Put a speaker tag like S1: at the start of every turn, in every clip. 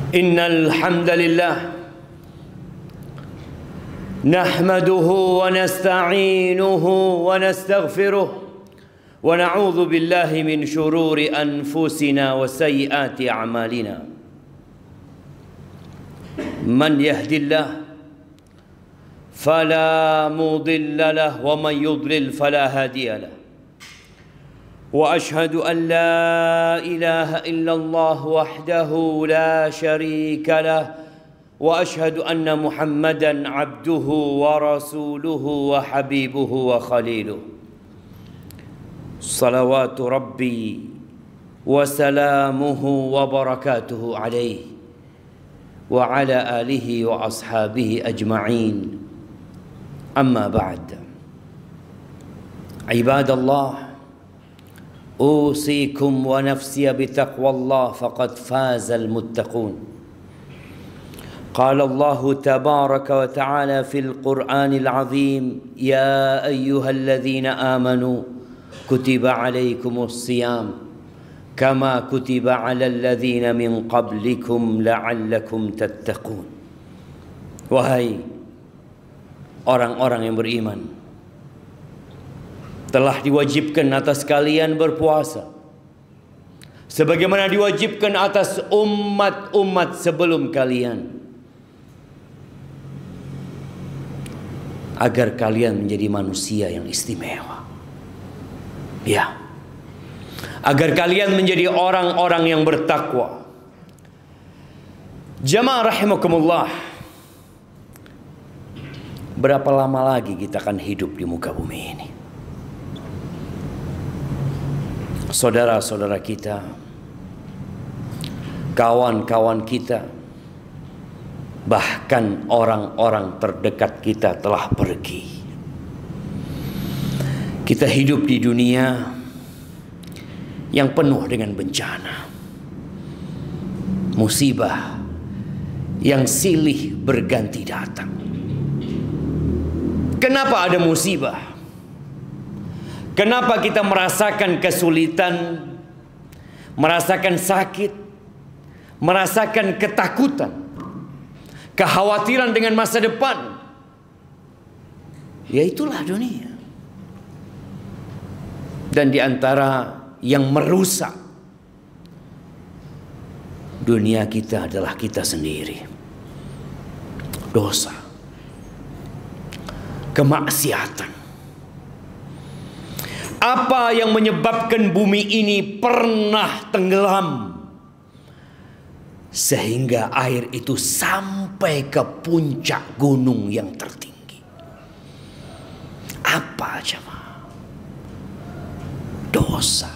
S1: Innal hamdalillah nahmaduhu wa nasta'inuhu wa nastaghfiruh wa na'udzu billahi min shururi anfusina wa sayyiati a'malina. Man yahdillah fala mudilla lahu wa man yudlil fala hadiya lahu. وأشهد أن لا إله إلا الله وحده لا شريك له وأشهد أن محمدا عبده ورسوله وحبيبه وخليله صلوات ربي وسلامه وبركاته عليه وعلى آله وأصحابه أجمعين. أما بعد، عباد الله، أوصيكم ونفسي بتقوى الله فقد فاز المتقون. قال الله تبارك وتعالى في القرآن العظيم: يا أيها الذين آمنوا كتب عليكم الصيام كما كتب على الذين من قبلكم لعلكم تتقون. Wahai orang-orang yang beriman, telah diwajibkan atas kalian berpuasa sebagaimana diwajibkan atas umat-umat sebelum kalian, agar kalian menjadi manusia yang istimewa. Ya, agar kalian menjadi orang-orang yang bertakwa. Jamaah rahimakumullah, berapa lama lagi kita akan hidup di muka bumi ini? Saudara-saudara kita, kawan-kawan kita, bahkan orang-orang terdekat kita telah pergi. Kita hidup di dunia yang penuh dengan bencana, musibah yang silih berganti datang. Kenapa ada musibah? Kenapa kita merasakan kesulitan, merasakan sakit, merasakan ketakutan, kekhawatiran dengan masa depan? Ya, itulah dunia. Dan di antara yang merusak dunia kita adalah kita sendiri. Dosa, kemaksiatan. Apa yang menyebabkan bumi ini pernah tenggelam sehingga air itu sampai ke puncak gunung yang tertinggi? Apa jemaah? Dosa.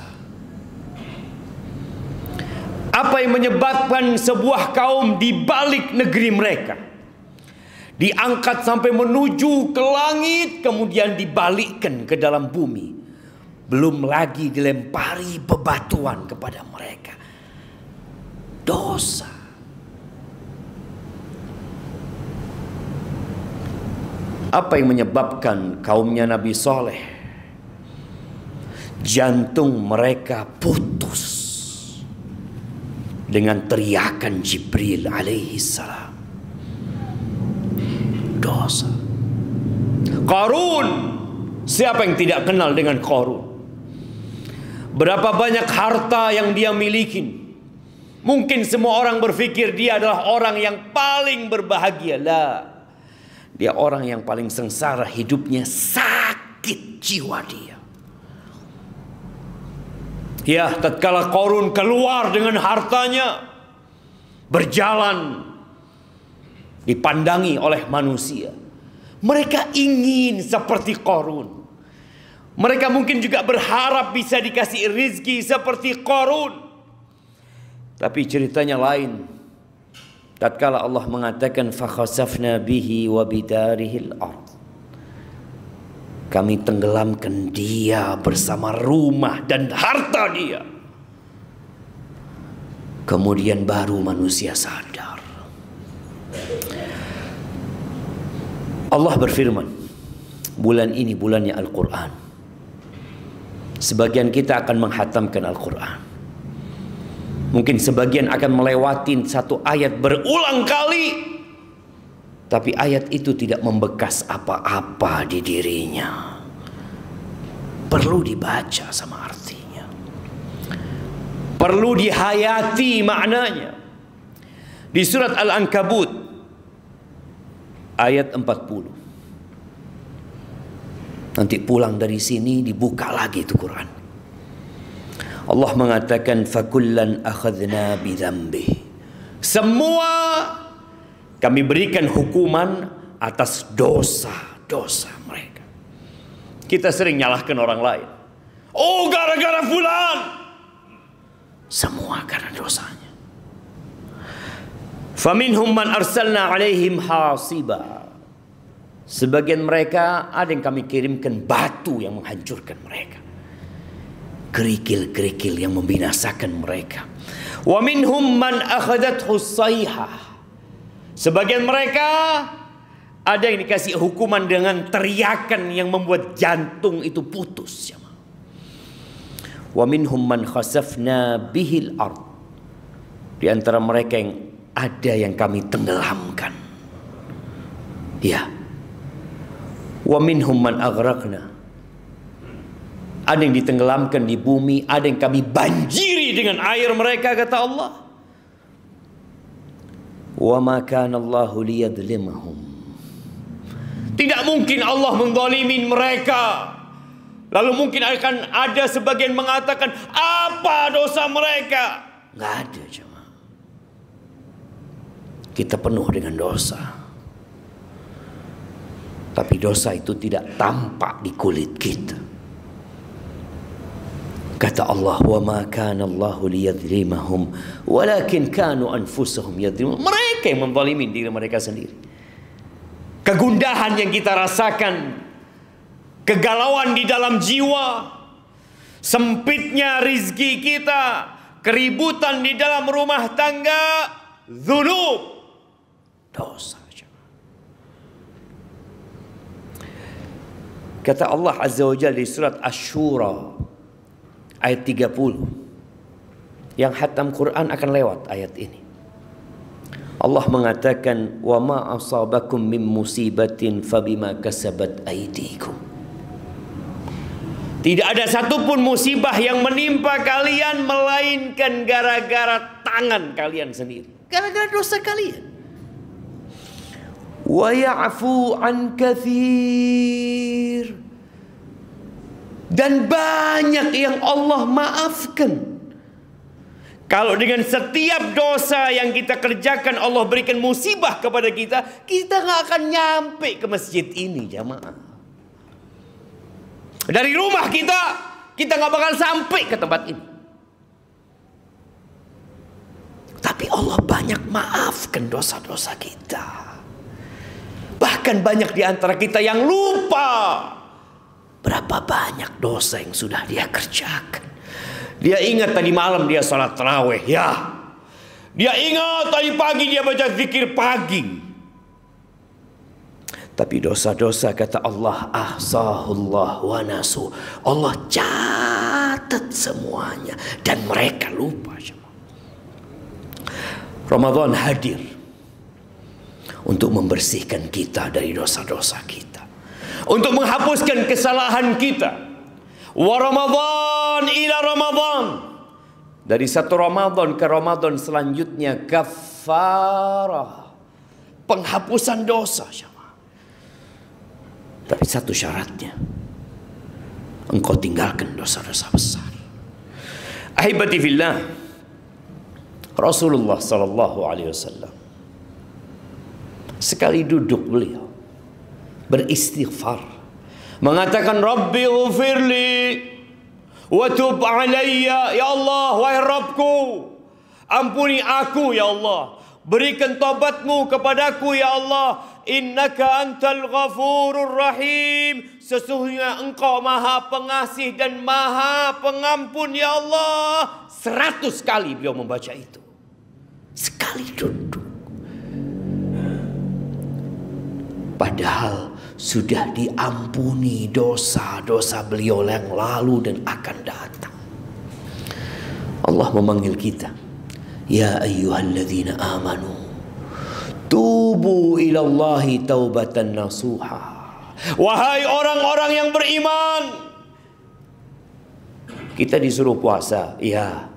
S1: Apa yang menyebabkan sebuah kaum di balik negeri mereka diangkat sampai menuju ke langit, kemudian dibalikkan ke dalam bumi? Belum lagi dilempari bebatuan kepada mereka. Dosa. Apa yang menyebabkan kaumnya Nabi Saleh jantung mereka putus dengan teriakan Jibril alaihi salam? Dosa. Qarun. Siapa yang tidak kenal dengan Qarun? Berapa banyak harta yang dia miliki. Mungkin semua orang berpikir dia adalah orang yang paling berbahagia. Lah, dia orang yang paling sengsara hidupnya, sakit jiwa dia. Ya, tatkala Qarun keluar dengan hartanya, berjalan, dipandangi oleh manusia, mereka ingin seperti Qarun. Mereka mungkin juga berharap bisa dikasih rizki seperti Qarun. Tapi ceritanya lain. Tatkala Allah mengatakan fakhasafna bihi wa bidarihil ard, kami tenggelamkan dia bersama rumah dan harta dia. Kemudian baru manusia sadar. Allah berfirman, bulan ini bulannya Al-Quran. Sebagian kita akan menghatamkan Al-Quran. Mungkin sebagian akan melewati satu ayat berulang kali, tapi ayat itu tidak membekas apa-apa di dirinya. Perlu dibaca sama artinya, perlu dihayati maknanya. Di surat Al-Ankabut ayat 40. Nanti pulang dari sini dibuka lagi itu Quran. Allah mengatakan fakullan akhadna bidzambih. Semua kami berikan hukuman atas dosa-dosa mereka. Kita sering nyalahkan orang lain. Oh, gara-gara fulan. Semua karena dosanya. Faminhum man arsalna alaihim hasiba. Sebagian mereka ada yang kami kirimkan batu yang menghancurkan mereka. Kerikil-kerikil yang membinasakan mereka. Wa minhum man akhadathu sayhah. Sebagian mereka ada yang dikasih hukuman dengan teriakan yang membuat jantung itu putus. Wa minhum man khasafna bihil ard. Di antara mereka yang ada yang kami tenggelamkan. Ya. Wa minhum man aghraqna. Ada yang ditenggelamkan di bumi, ada yang kami banjiri dengan air mereka, kata Allah. Wa ma kana Allahu liyadlimahum. Tidak mungkin Allah menzalimin mereka. Lalu mungkin akan ada sebagian mengatakan, apa dosa mereka? Nggak ada, jemaah. Kita penuh dengan dosa. Tapi dosa itu tidak tampak di kulit kita. Kata Allah, wa ma kana Allahu liyadlimahum walakin kanu anfusahum yadlimun. Mereka yang menzalimi diri mereka sendiri. Kegundahan yang kita rasakan, kegalauan di dalam jiwa, sempitnya rizki kita, keributan di dalam rumah tangga, dzunub, dosa. Kata Allah Azza wa Jalla di surat Asy-Syura ayat 30. Yang khatam Quran akan lewat ayat ini. Allah mengatakan, wa ma asabakum min musibatin fabima kasabat aydikum. Tidak ada satupun musibah yang menimpa kalian melainkan gara-gara tangan kalian sendiri, gara-gara dosa kalian. Wa ya'fu an katsir. Dan banyak yang Allah maafkan. Kalau dengan setiap dosa yang kita kerjakan Allah berikan musibah kepada kita, kita nggak akan nyampe ke masjid ini, jamaah. Dari rumah kita nggak bakal sampai ke tempat ini. Tapi Allah banyak maafkan dosa-dosa kita. Bahkan banyak di antara kita yang lupa berapa banyak dosa yang sudah dia kerjakan. Dia ingat tadi malam dia sholat tarawih, ya. Dia ingat tadi pagi dia baca zikir pagi. Tapi dosa-dosa kata Allah, ahsahullah wa nasu. Allah catat semuanya dan mereka lupa. Ramadan hadir untuk membersihkan kita dari dosa-dosa kita, untuk menghapuskan kesalahan kita. Wa Ramadan ila Ramadan. Dari satu Ramadan ke Ramadan selanjutnya kafarah, penghapusan dosa. Tapi satu syaratnya, engkau tinggalkan dosa-dosa besar. Ahibati fillah, Rasulullah sallallahu alaihi wasallam sekali duduk beliau beristighfar, mengatakan Rabbi ghfirli wa tub alayya. Ya Allah, wahai Rabbku, ampuni aku ya Allah, berikan taubatmu kepadaku ya Allah. Innaka antal ghafurur rahim. Sesungguhnya engkau maha pengasih dan maha pengampun ya Allah. 100 kali beliau membaca itu. Sekali duduk. Padahal sudah diampuni dosa-dosa beliau yang lalu dan akan datang. Allah memanggil kita. Ya ayyuhalladzina amanu tubu ilallahi taubatan nasuha. Wahai orang-orang yang beriman, kita disuruh puasa, iya.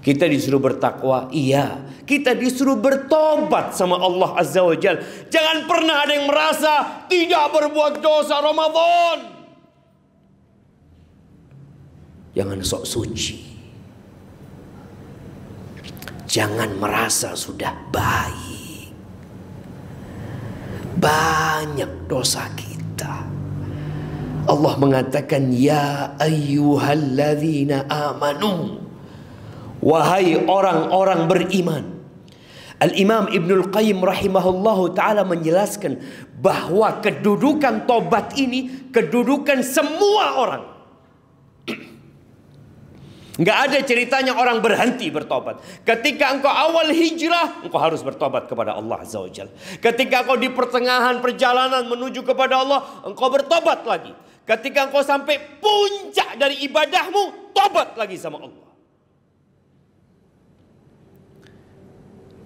S1: Kita disuruh bertakwa, iya. Kita disuruh bertobat sama Allah Azza wa Jalla. Jangan pernah ada yang merasa tidak berbuat dosa Ramadan. Jangan sok suci. Jangan merasa sudah baik. Banyak dosa kita. Allah mengatakan, ya ayyuhalladzina amanu. Wahai orang-orang beriman. Al-Imam Ibnul Qayyim rahimahullahu ta'ala menjelaskan bahwa kedudukan tobat ini kedudukan semua orang. Nggak ada ceritanya orang berhenti bertobat. Ketika engkau awal hijrah, engkau harus bertobat kepada Allah Azza wa Jalla. Ketika engkau di pertengahan perjalanan menuju kepada Allah, engkau bertobat lagi. Ketika engkau sampai puncak dari ibadahmu, tobat lagi sama Allah.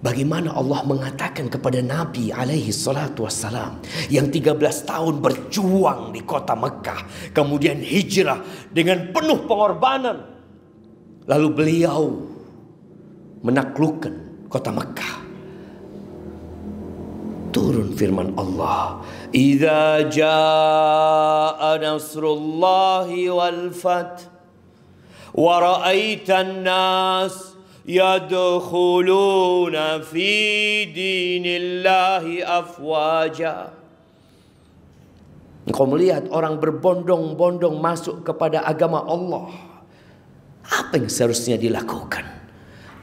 S1: Bagaimana Allah mengatakan kepada Nabi alaihi salatu wassalam yang 13 tahun berjuang di kota Mekah, kemudian hijrah dengan penuh pengorbanan, lalu beliau menaklukkan kota Mekah. Turun firman Allah, "Idza jaa nasrullahi wal fath wa ra'aitan nas yadkhuluna fi dinillahi afwaja." Engkau melihat orang berbondong-bondong masuk kepada agama Allah. Apa yang seharusnya dilakukan?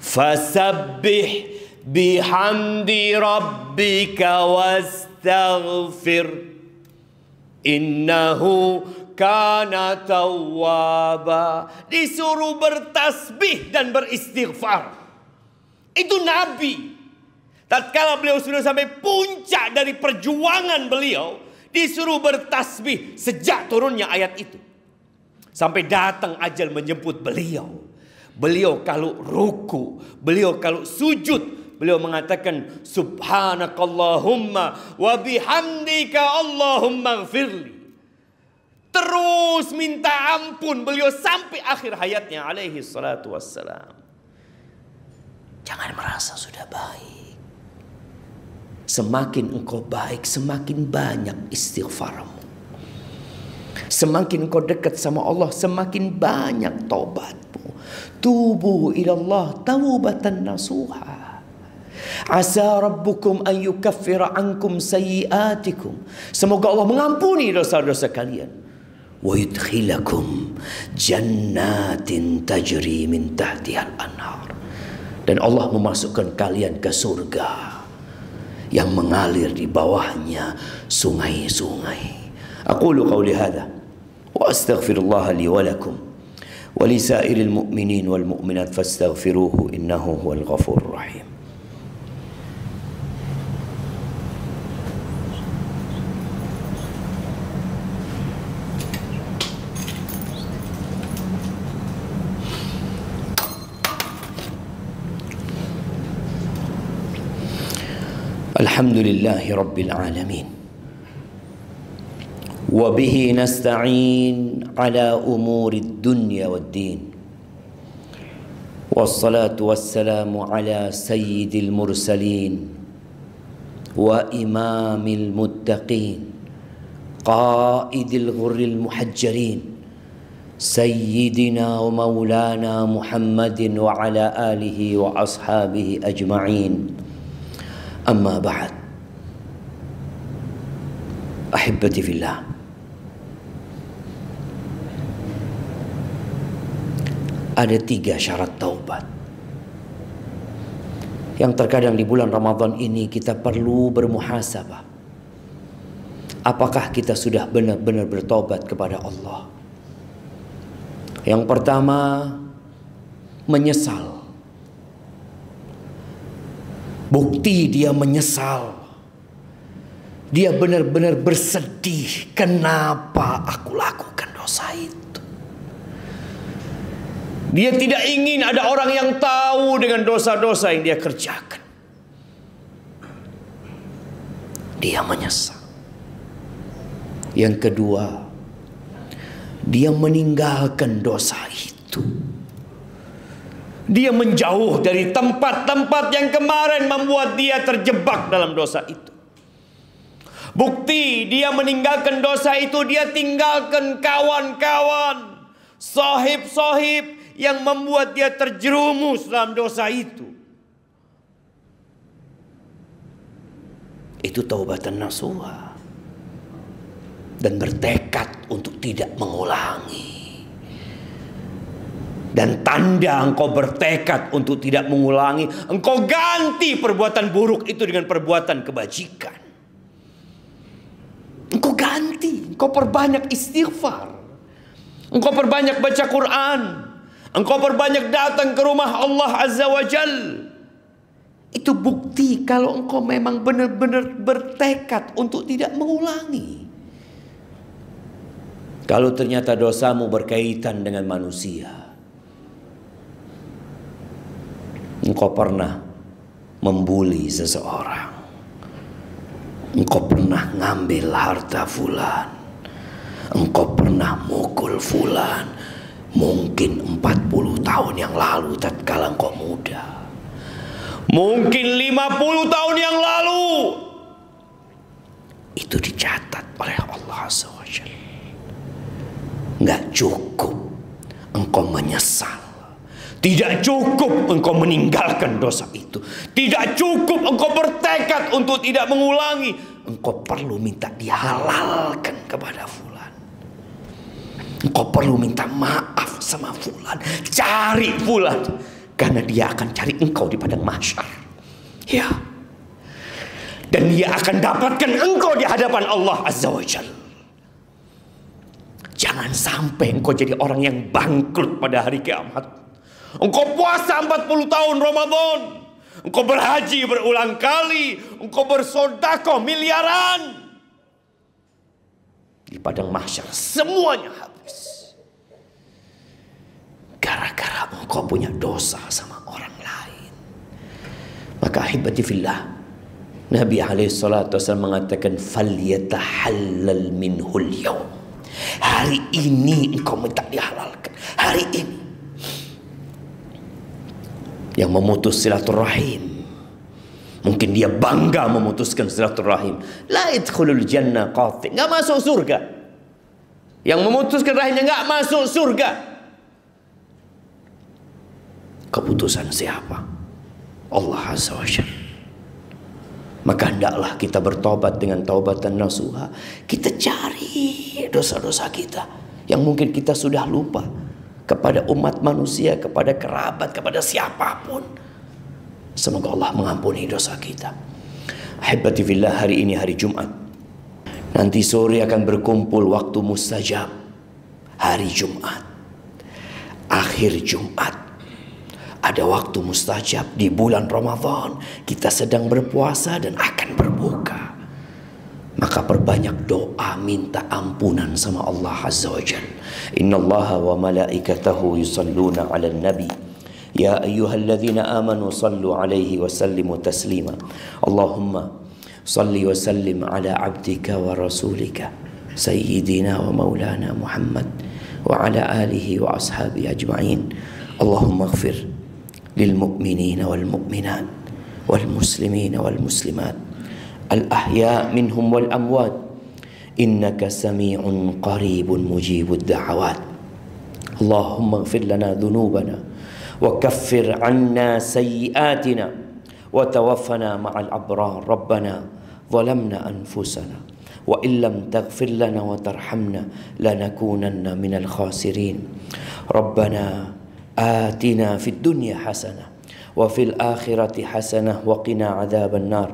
S1: Fasabbih bihamdi rabbika wastaghfir innahu kana tawwaba. Disuruh bertasbih dan beristighfar. Itu Nabi. Tatkala beliau sudah sampai puncak dari perjuangan beliau, disuruh bertasbih sejak turunnya ayat itu. Sampai datang ajal menjemput beliau. Beliau kalau ruku, beliau kalau sujud, beliau mengatakan subhanakallahumma wa bihamdika Allahumma gfirli. Terus minta ampun beliau sampai akhir hayatnya alaihi salatu wassalam. Jangan merasa sudah baik. Semakin engkau baik, semakin banyak istighfarmu. Semakin engkau dekat sama Allah, semakin banyak taubatmu. Tubu ilallah taubatan nasuha. Asa rabbukum an yukaffira ankum sayyiatikum. Semoga Allah mengampuni dosa-dosa kalian. Wa yudkhilakum jannatin tajri min tahtihal anhar. Dan Allah memasukkan kalian ke surga yang mengalir di bawahnya sungai-sungai. Aqulu qawli hadha wa astaghfirullah li wa lakum wa li sa'iril mu'minin wal mu'minat fastaghfiruhu innahu huwal ghafurur rahim. Alhamdulillahi Rabbil Alamin. Wabihi nasta'in ala umuri dunya wad din. Wassalatu wassalamu ala sayyidil mursalin wa imamil muttaqin qaidil ghurril muhajjalin sayyidina wa maulana Muhammadin wa ala alihi wa ashabihi ajma'in. Amma ba'd. Ahibbati fillah. Ada 3 syarat taubat yang terkadang di bulan Ramadan ini kita perlu bermuhasabah. Apakah kita sudah benar-benar bertobat kepada Allah? Yang pertama, menyesal. Bukti dia menyesal. Dia benar-benar bersedih. Kenapa aku lakukan dosa itu? Dia tidak ingin ada orang yang tahu dengan dosa-dosa yang dia kerjakan. Dia menyesal. Yang kedua, dia meninggalkan dosa itu. Dia menjauh dari tempat-tempat yang kemarin membuat dia terjebak dalam dosa itu. Bukti dia meninggalkan dosa itu, dia tinggalkan kawan-kawan, sohib-sohib yang membuat dia terjerumus dalam dosa itu. Itu taubatan nasuha. Dan bertekad untuk tidak mengulangi. Dan tanda engkau bertekad untuk tidak mengulangi, engkau ganti perbuatan buruk itu dengan perbuatan kebajikan. Engkau ganti, engkau perbanyak istighfar, engkau perbanyak baca Quran, engkau perbanyak datang ke rumah Allah Azza wa Jal. Itu bukti kalau engkau memang benar-benar bertekad untuk tidak mengulangi. Kalau ternyata dosamu berkaitan dengan manusia, engkau pernah membuli seseorang, engkau pernah ngambil harta fulan, engkau pernah mukul fulan, mungkin 40 tahun yang lalu tatkala engkau muda, mungkin 50 tahun yang lalu. Itu dicatat oleh Allah SWT. Nggak cukup engkau menyesal, tidak cukup engkau meninggalkan dosa itu, tidak cukup engkau bertekad untuk tidak mengulangi, engkau perlu minta dihalalkan kepada fulan. Engkau perlu minta maaf sama fulan, cari fulan, karena dia akan cari engkau di padang mahsyar. Ya. Dan dia akan dapatkan engkau di hadapan Allah Azza wa Jalla. Jangan sampai engkau jadi orang yang bangkrut pada hari kiamat. Engkau puasa 40 tahun Ramadan, engkau berhaji berulang kali, engkau bersedekah miliaran. Di padang mahsyar semuanya habis. Gara-gara engkau punya dosa sama orang lain. Maka ahibati fillah, Nabi SAW mengatakan, falyatahallal minhul yawm. Hari ini engkau minta dihalalkan. Hari ini. Yang memutus silaturahim, mungkin dia bangga memutuskan silaturahim, la yadkhulul jannah qati, nggak masuk surga. Yang memutuskan rahimnya nggak masuk surga. Keputusan siapa? Allah Azza wa Jalla. Maka hendaklah kita bertobat dengan taubatan nasuha. Kita cari dosa-dosa kita yang mungkin kita sudah lupa, kepada umat manusia, kepada kerabat, kepada siapapun. Semoga Allah mengampuni dosa kita. Ahibati fillah, hari ini hari Jumat. Nanti sore akan berkumpul waktu mustajab. Hari Jumat, akhir Jumat, ada waktu mustajab di bulan Ramadan. Kita sedang berpuasa dan akan berbuka. Maka perbanyak doa minta ampunan sama Allah Azza wa Jalla. Inna Allaha wa malaikatahu yusalluna ala nabi. Ya ayyuhalladzina amanu sallu alaihi wa sallimu taslima. Allahumma salli wa sallim ala abdika wa rasulika sayyidina wa maulana Muhammad wa ala alihi wa ashabi ajma'in. Allahumma ighfir lil mu'minina wal mu'minat wal muslimina wal muslimat al-ahya minhum wal amwat innaka sami'un qaribun mujibud da'awat. Allahumma ighfir lana dhunubana wa kaffir 'anna sayyi'atina wa tawaffana ma'al abrar. Rabbana zalamna anfusana wa illam taghfir lana wa tarhamna lanakunanna minal khasirin. Rabbana atina fid dunya hasanah wa fil akhirati hasanah wa qina adzaban nar.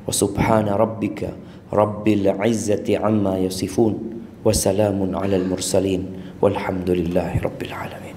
S1: Wa subhana rabbika rabbil izzati amma yasifun wa salamun alal mursalin walhamdulillahi rabbil alamin.